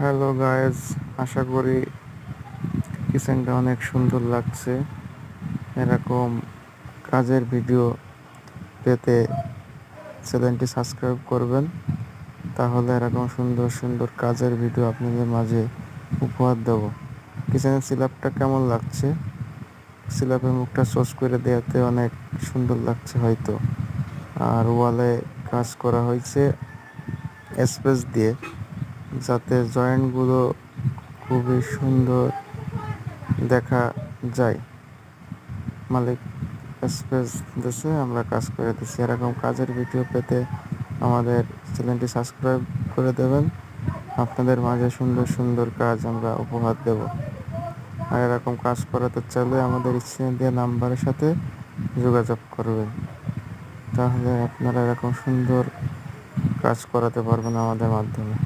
Hello guys, আশা করি কিচেনটা অনেক সুন্দর লাগছে। এরকম কাজের ভিডিও পেতে চ্যানেলটি সাবস্ক্রাইব করবেন। তাহলে এরকম সুন্দর সুন্দর কাজের ভিডিও আপনাদের মাঝে উপহার দেব। কিচেনের সিলাপটা কেমন লাগছে? সিলাপের মুখটা সস করে দেওয়াতে অনেক সুন্দর লাগছে হয়তো। আর ওয়ালে কাজ করা হয়েছে স্পেস দিয়ে, যাতে জয়েন্টগুলো খুবই সুন্দর দেখা যায়। মালিক স্পেস দিছে, আমরা কাজ করে দিচ্ছি। এরকম কাজের ভিডিও পেতে আমাদের চ্যানেলটি সাবস্ক্রাইব করে দেবেন। আপনাদের মাঝে সুন্দর সুন্দর কাজ আমরা উপহার দেব। আর এরকম কাজ করাতে চাইলে আমাদের স্ক্রিনে দেওয়া নাম্বারের সাথে যোগাযোগ করবেন। তাহলে আপনারা এরকম সুন্দর কাজ করাতে পারবেন আমাদের মাধ্যমে।